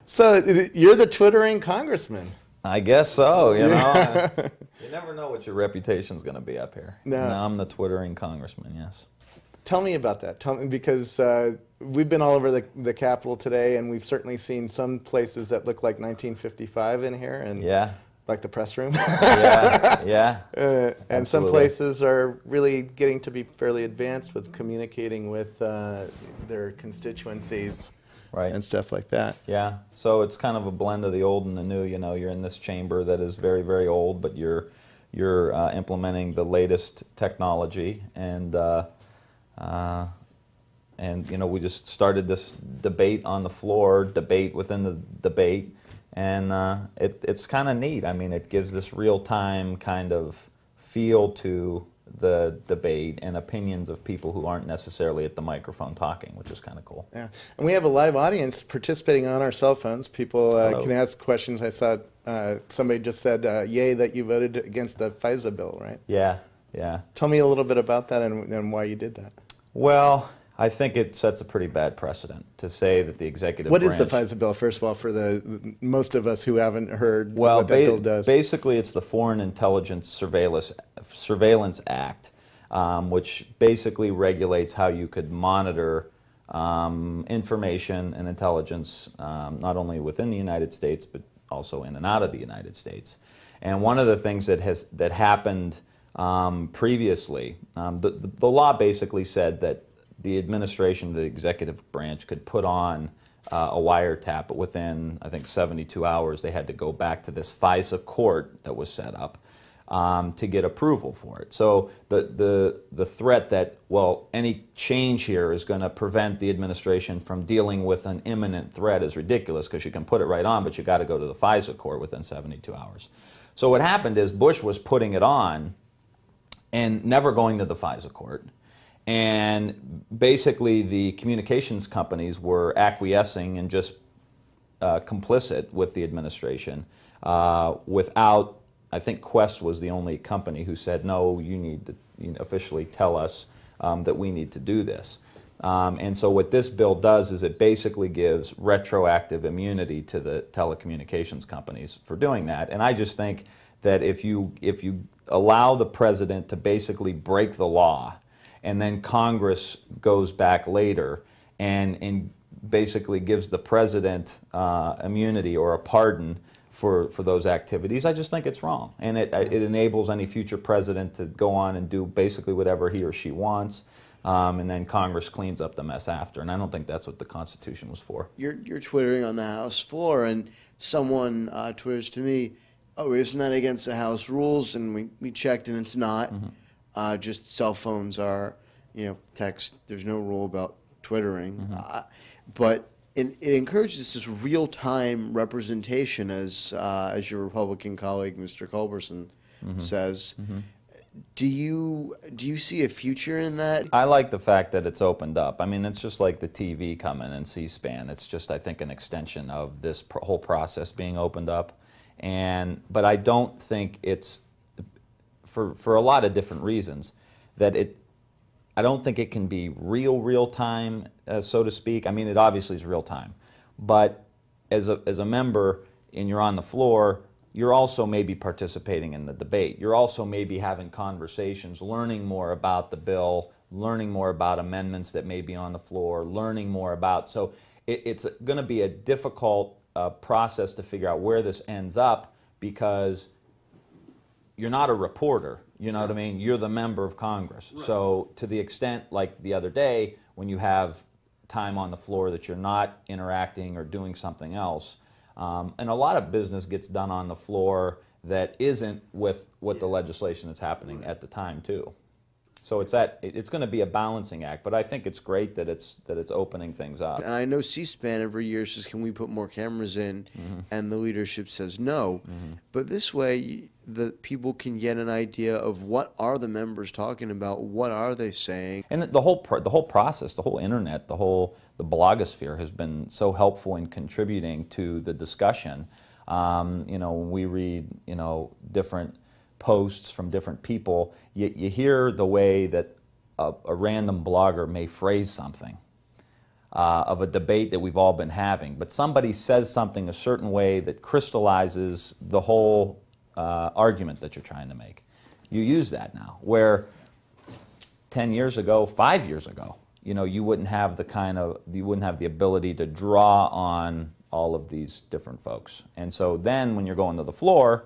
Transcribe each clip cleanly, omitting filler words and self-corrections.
So you're the twittering congressman. I guess so, you know. You never know what your reputation's going to be up here. No. Now I'm the twittering congressman, yes. Tell me about that. Tell me, because we've been all over the Capitol today, and we've certainly seen some places that look like 1955 in here, and yeah, like the press room. yeah. And some places are really getting to be fairly advanced with communicating with their constituencies. Right. And stuff like that. Yeah, so it's kind of a blend of the old and the new. You know, you're in this chamber that is very, very old, but you're implementing the latest technology, and you know, we just started this debate on the floor, debate within the debate, and it's kind of neat. I mean, it gives this real-time kind of feel to the debate and opinions of people who aren't necessarily at the microphone talking, which is kind of cool. Yeah, and we have a live audience participating on our cell phones. People can ask questions. I saw somebody just said, yay that you voted against the FISA bill, right? Yeah, yeah. Tell me a little bit about that and why you did that. Well, I think it sets a pretty bad precedent to say that the executive branch... What is the FISA bill, first of all, for the most of us who haven't heard what that bill does? Basically, it's the Foreign Intelligence Surveillance Act, which basically regulates how you could monitor information and intelligence, not only within the United States, but also in and out of the United States. And one of the things that happened previously, the law basically said that the administration, the executive branch, could put on a wiretap, but within, I think, 72 hours, they had to go back to this FISA court that was set up to get approval for it. So the threat that, well, any change here is going to prevent the administration from dealing with an imminent threat is ridiculous, because you can put it right on, but you got to go to the FISA court within 72 hours. So what happened is Bush was putting it on and never going to the FISA court. And basically the communications companies were acquiescing and just complicit with the administration without, I think Quest was the only company who said, no, you need to officially tell us that we need to do this. And so what this bill does is it basically gives retroactive immunity to the telecommunications companies for doing that. And I just think that if you allow the president to basically break the law, and then Congress goes back later and basically gives the president immunity or a pardon for those activities, I just think it's wrong. And it enables any future president to go on and do basically whatever he or she wants, and then Congress cleans up the mess after. And I don't think that's what the Constitution was for. You're twittering on the House floor, and someone twitters to me, oh, isn't that against the House rules? And we checked, and it's not. Mm-hmm. Just cell phones are, text. There's no rule about twittering. Mm-hmm. But it encourages this real-time representation, as your Republican colleague, Mr. Culberson, mm-hmm. says. Mm-hmm. Do you see a future in that? I like the fact that it's opened up. I mean, it's just like the TV coming and C-SPAN. It's just, I think, an extension of this whole process being opened up. But I don't think it's, for a lot of different reasons, that I don't think it can be real time, so to speak. I mean, it obviously is real time. But as a member, and you're on the floor, you're also maybe participating in the debate. You're also maybe having conversations, learning more about the bill, learning more about amendments that may be on the floor, learning more about. So it's going to be a difficult process to figure out where this ends up, because you're not a reporter, you know what I mean? You're the member of Congress. Right. So to the extent, like the other day, when you have time on the floor, that you're not interacting or doing something else. And a lot of business gets done on the floor that isn't with what the legislation that's happening at the time too. So it's going to be a balancing act, but I think it's great that it's opening things up. And I know C-SPAN every year says, "Can we put more cameras in?" And the leadership says no. But this way, the people can get an idea of what are the members talking about, what are they saying. And the whole process, the whole internet, the blogosphere has been so helpful in contributing to the discussion. You know, when we read, you know, different posts from different people, you hear the way that a random blogger may phrase something of a debate that we've all been having, but somebody says something a certain way that crystallizes the whole argument that you're trying to make. You use that now, where 10 years ago, 5 years ago, you know, you wouldn't have the ability to draw on all of these different folks. And so then when you're going to the floor,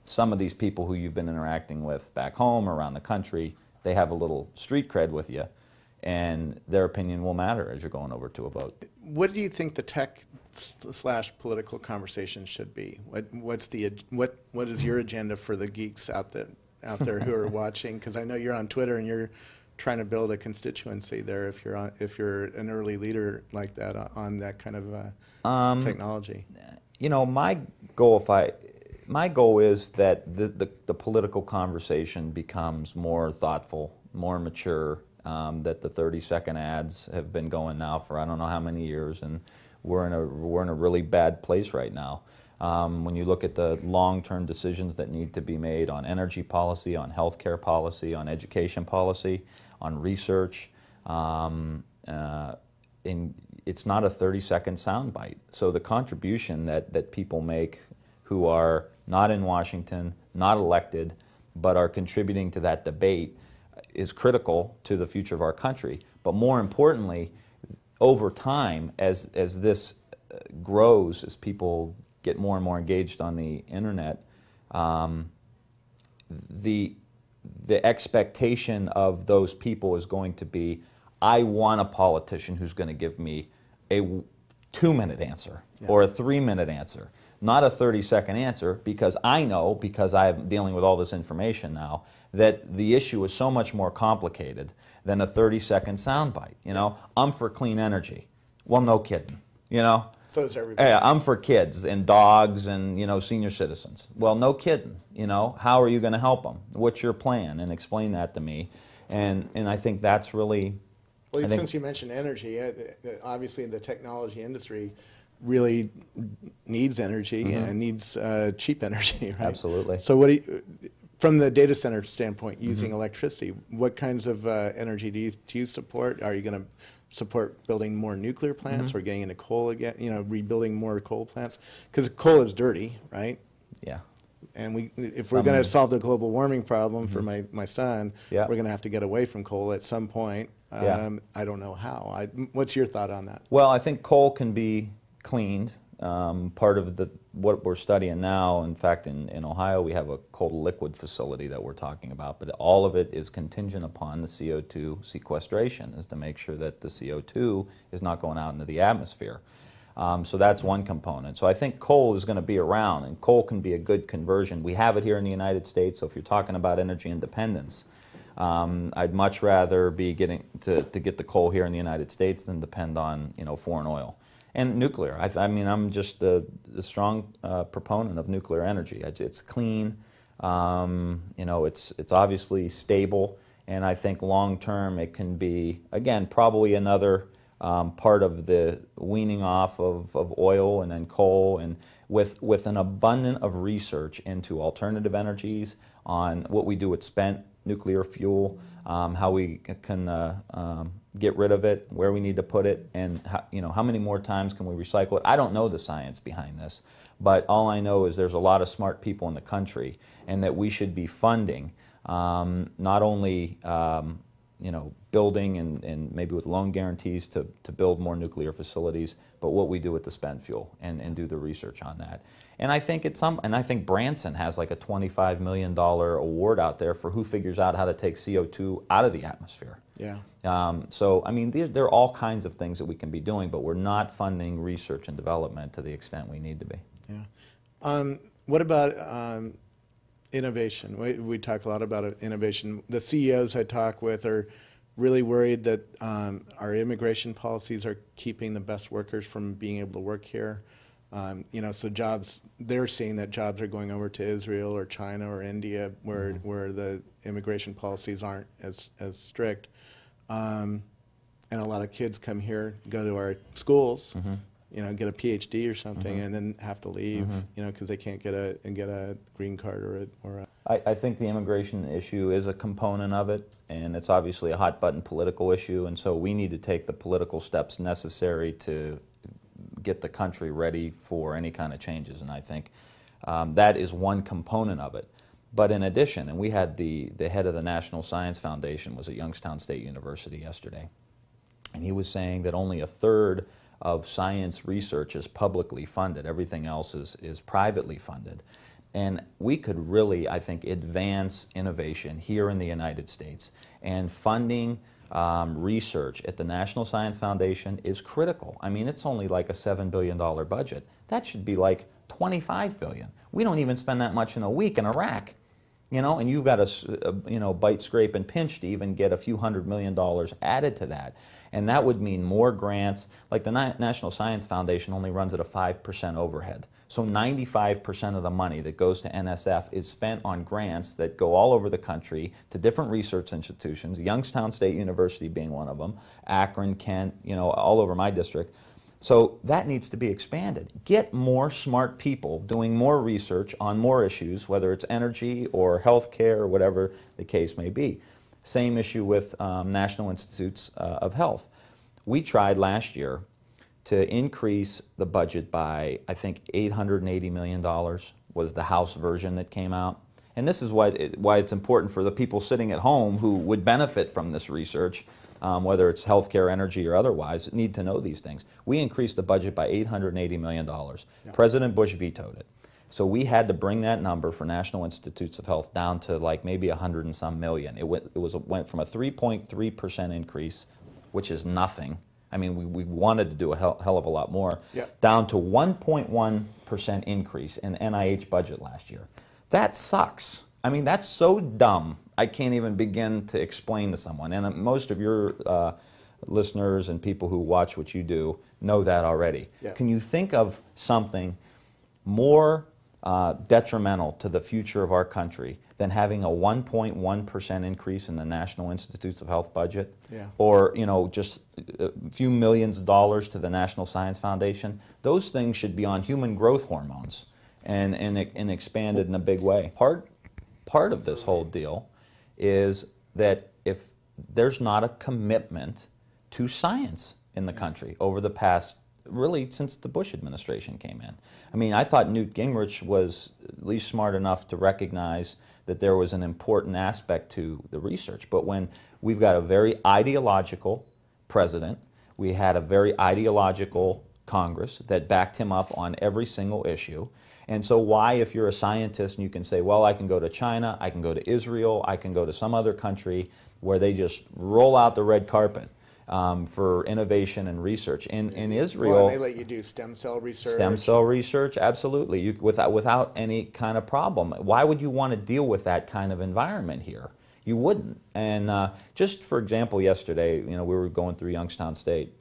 some of these people who you've been interacting with back home or around the country, they have a little street cred with you, and their opinion will matter as you're going over to a vote. What do you think the tech/political conversation should be? What is your agenda for the geeks out there who are watching? Because I know you're on Twitter and you're trying to build a constituency there. If you're an early leader like that on that kind of technology. You know, my goal is that the political conversation becomes more thoughtful, more mature, that the 30-second ads have been going now for I don't know how many years, and we're in a really bad place right now. When you look at the long-term decisions that need to be made on energy policy, on healthcare policy, on education policy, on research, it's not a 30-second soundbite. So the contribution that people make who are not in Washington, not elected, but are contributing to that debate is critical to the future of our country. But more importantly, over time, as this grows, as people get more and more engaged on the internet, the expectation of those people is going to be, I want a politician who's going to give me a 2-minute answer or a 3-minute answer. Not a 30-second answer, because I know, because I'm dealing with all this information now, that the issue is so much more complicated than a 30-second soundbite. You know, I'm for clean energy. Well, no kidding. You know. So is everybody. Yeah, I'm for kids and dogs and, you know, senior citizens. Well, no kidding. You know, how are you going to help them? What's your plan? And explain that to me. And I think that's really. Well, since you mentioned energy, obviously the technology industry really needs energy and needs cheap energy, right? Absolutely. So what do you, from the data center standpoint, using electricity, what kinds of energy do you support? Are you going to support building more nuclear plants or getting into coal again, you know, rebuilding more coal plants? Because coal is dirty, right? Yeah. And if we're going to solve the global warming problem for my son, we're going to have to get away from coal at some point. I don't know how. What's your thought on that? Well, I think coal can be cleaned. Part of what we're studying now, in fact, in Ohio, we have a coal liquid facility that we're talking about, but all of it is contingent upon the CO2 sequestration, is to make sure that the CO2 is not going out into the atmosphere. So that's one component. So I think coal is going to be around, and coal can be a good conversion. We have it here in the United States, so if you're talking about energy independence, I'd much rather be getting to get the coal here in the United States than depend on, you know, foreign oil. And nuclear. I mean, I'm just a strong proponent of nuclear energy. It's clean, you know, it's obviously stable, and I think long term it can be, again, probably another part of the weaning off of oil and then coal, and with an abundance of research into alternative energies, on what we do with spent nuclear fuel, how we can get rid of it, where we need to put it, and how many more times can we recycle it. I don't know the science behind this, but all I know is there's a lot of smart people in the country, and that we should be funding not only building and maybe with loan guarantees to build more nuclear facilities, but what we do with the spent fuel and do the research on that. And I think I think Branson has like a $25 million award out there for who figures out how to take CO2 out of the atmosphere. Yeah. So, I mean, there are all kinds of things that we can be doing, but we're not funding research and development to the extent we need to be. Yeah. What about innovation? We talk a lot about innovation. The CEOs I talk with are really worried that our immigration policies are keeping the best workers from being able to work here. You know, so jobs, they're seeing that jobs are going over to Israel or China or India where, where the immigration policies aren't as strict. And a lot of kids come here, go to our schools, you know, get a PhD or something, and then have to leave, you know, because they can't get a green card or a I think the immigration issue is a component of it, and it's obviously a hot button political issue, and so we need to take the political steps necessary to get the country ready for any kind of changes, and I think that is one component of it. But in addition, and we had the head of the National Science Foundation was at Youngstown State University yesterday, and he was saying that only a third of science research is publicly funded. Everything else is privately funded. And we could really, I think, advance innovation here in the United States. And funding research at the National Science Foundation is critical. I mean, it's only like a $7 billion budget. That should be like $25 billion. We don't even spend that much in a week in Iraq. You know, and you've got to, you know, bite, scrape, and pinch to even get a few $100 million added to that. And that would mean more grants. Like the National Science Foundation only runs at a 5% overhead. So 95% of the money that goes to NSF is spent on grants that go all over the country to different research institutions, Youngstown State University being one of them, Akron, Kent, you know, all over my district. So that needs to be expanded. Get more smart people doing more research on more issues, whether it's energy or healthcare or whatever the case may be. Same issue with National Institutes of Health. We tried last year to increase the budget by, I think, $880 million was the House version that came out. And this is why it's important for the people sitting at home who would benefit from this research, whether it's healthcare, energy, or otherwise, need to know these things. We increased the budget by $880 million. Yeah. President Bush vetoed it. So we had to bring that number for National Institutes of Health down to like maybe 100 and some million. It went from a 3.3% increase, which is nothing. I mean, we wanted to do a hell of a lot more, down to 1.1% increase in NIH budget last year. That sucks. I mean, that's so dumb. I can't even begin to explain to someone. And most of your listeners and people who watch what you do know that already. Yeah. Can you think of something more detrimental to the future of our country than having a 1.1% increase in the National Institutes of Health budget? Yeah. Or, you know, just a few millions of dollars to the National Science Foundation? Those things should be on human growth hormones and expanded in a big way. Part of this whole deal is that if there's not a commitment to science in the country over the past, really since the Bush administration came in. I mean, I thought Newt Gingrich was at least smart enough to recognize that there was an important aspect to the research. But when we've got a very ideological president, we had a very ideological Congress that backed him up on every single issue. And so why, if you're a scientist and you can say, well, I can go to China, I can go to Israel, I can go to some other country where they just roll out the red carpet for innovation and research. In Israel... Well, and they let you do stem cell research. Stem cell research, absolutely, without any kind of problem. Why would you want to deal with that kind of environment here? You wouldn't. And just for example, yesterday, you know, we were going through Youngstown State.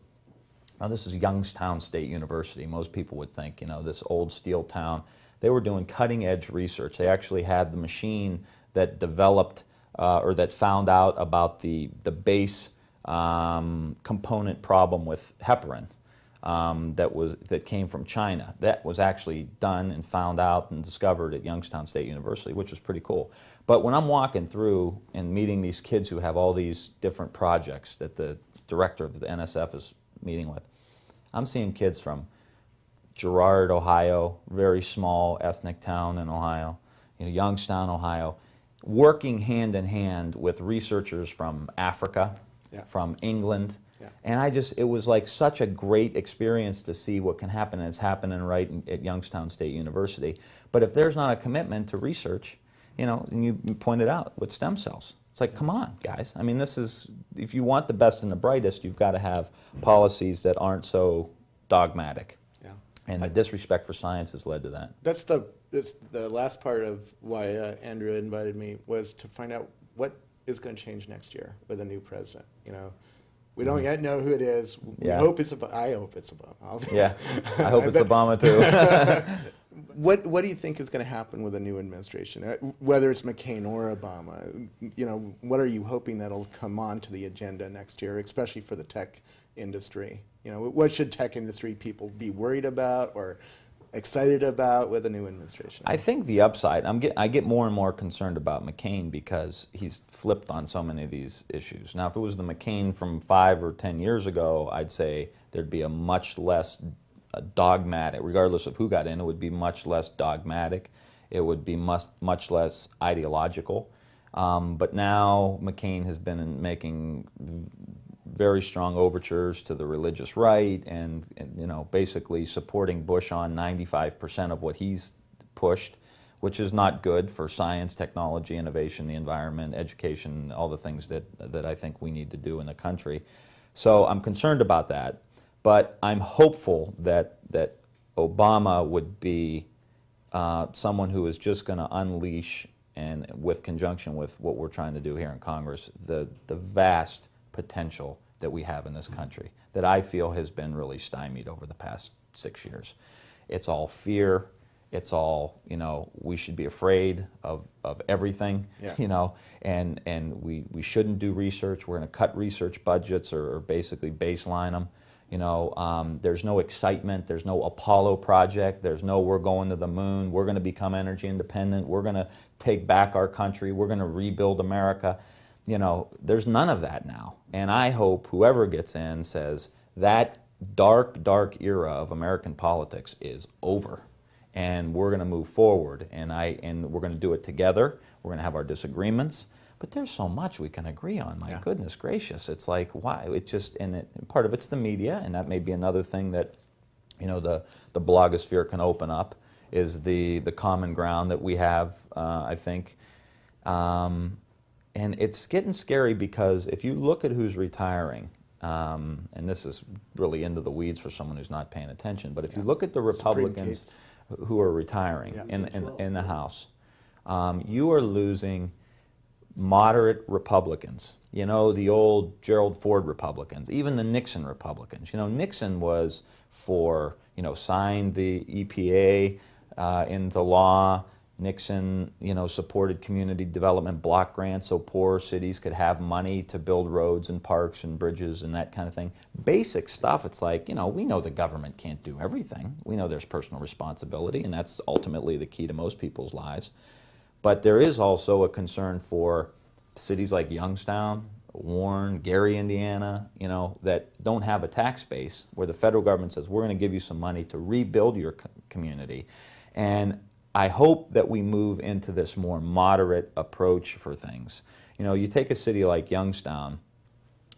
Now, this is Youngstown State University. Most people would think, you know, this old steel town. They were doing cutting-edge research. They actually had the machine that developed or that found out about the base component problem with heparin that came from China. That was actually done and found out and discovered at Youngstown State University, which was pretty cool. But when I'm walking through and meeting these kids who have all these different projects that the director of the NSF is meeting with, I'm seeing kids from Girard, Ohio, very small ethnic town in Ohio, you know, Youngstown, Ohio, working hand in hand with researchers from Africa, from England, and it was like such a great experience to see what can happen, and it's happening right at Youngstown State University. But if there's not a commitment to research, you know, and you pointed out with stem cells, it's like, come on, guys. I mean, this is if you want the best and the brightest, you've got to have policies that aren't so dogmatic. Yeah. And the disrespect for science has led to that. That's the last part of why Andrew invited me, was to find out what is going to change next year with a new president. You know, we don't yet know who it is. We hope it's Obama. I hope it's Obama. Yeah, I hope it's Obama too. What do you think is going to happen with a new administration, whether it's McCain or Obama? You know, what are you hoping that'll come onto the agenda next year, especially for the tech industry? You know, what should tech industry people be worried about or excited about with a new administration? I think the upside, I get more and more concerned about McCain because he's flipped on so many of these issues. Now, if it was the McCain from 5 or 10 years ago, I'd say there'd be a much less dogmatic, regardless of who got in, it would be much less dogmatic. It would be much less ideological. But now McCain has been making very strong overtures to the religious right, and you know, basically supporting Bush on 95% of what he's pushed, which is not good for science, technology, innovation, the environment, education, all the things that I think we need to do in the country. So I'm concerned about that, but I'm hopeful that Obama would be someone who is just going to unleash, and with conjunction with what we're trying to do here in Congress, the vast potential that we have in this country that I feel has been really stymied over the past 6 years. It's all fear. It's all, you know, we should be afraid of everything, you know, and we shouldn't do research. We're going to cut research budgets or basically baseline them. You know, there's no excitement. There's no Apollo project. There's no we're going to the moon. We're going to become energy independent. We're going to take back our country. We're going to rebuild America. You know, there's none of that now. And I hope whoever gets in says that dark, dark era of American politics is over. And we're going to move forward. And we're going to do it together. We're going to have our disagreements. But there's so much we can agree on. My goodness gracious. It's like, why? It just, and part of it's the media, and that may be another thing that, you know, the blogosphere can open up, is the common ground that we have, I think. And it's getting scary because if you look at who's retiring, and this is really into the weeds for someone who's not paying attention, but if you look at the Republicans who are retiring in the House, you are losing moderate Republicans. You know, the old Gerald Ford Republicans, even the Nixon Republicans. You know, Nixon was for, you know, signed the EPA into law. Nixon, you know, supported community development block grants so poor cities could have money to build roads and parks and bridges and that kind of thing. Basic stuff. It's like, you know, we know the government can't do everything. We know there's personal responsibility, and that's ultimately the key to most people's lives. But there is also a concern for cities like Youngstown, Warren, Gary, Indiana, you know, that don't have a tax base, where the federal government says, we're going to give you some money to rebuild your community. And I hope that we move into this more moderate approach for things. You know, you take a city like Youngstown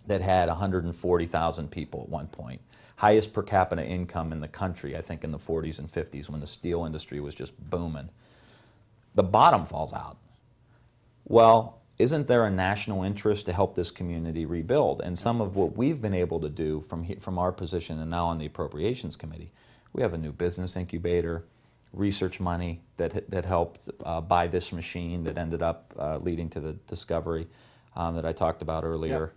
that had 140,000 people at one point, highest per capita income in the country, I think in the 40s and 50s when the steel industry was just booming. The bottom falls out. Well, isn't there a national interest to help this community rebuild? And some of what we've been able to do from our position and now on the Appropriations Committee, we have a new business incubator, research money that helped buy this machine that ended up leading to the discovery that I talked about earlier.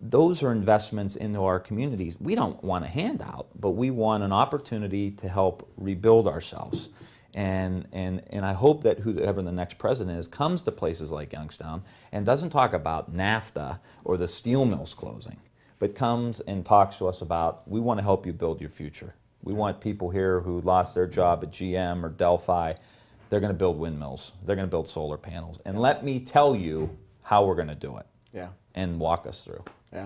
Those are investments into our communities. We don't want a handout, but we want an opportunity to help rebuild ourselves. And I hope that whoever the next president is comes to places like Youngstown and doesn't talk about NAFTA or the steel mills closing, but comes and talks to us about, we want to help you build your future. We want people here who lost their job at GM or Delphi. They're going to build windmills. They're going to build solar panels. And let me tell you how we're going to do it. And walk us through.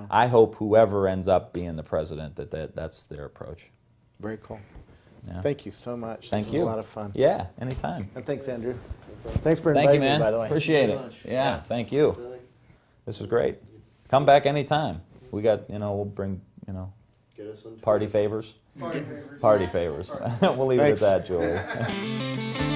I hope whoever ends up being the president, that's their approach. Very cool. Thank you so much. Thank this you. was a lot of fun. Yeah, anytime. And thanks, Andrew. Thanks for inviting me, by the way. Appreciate it. Yeah, thank you. This was great. Come back anytime. We got, you know, we'll bring, you know, party favors. Party favors. We'll leave it at that, Julie.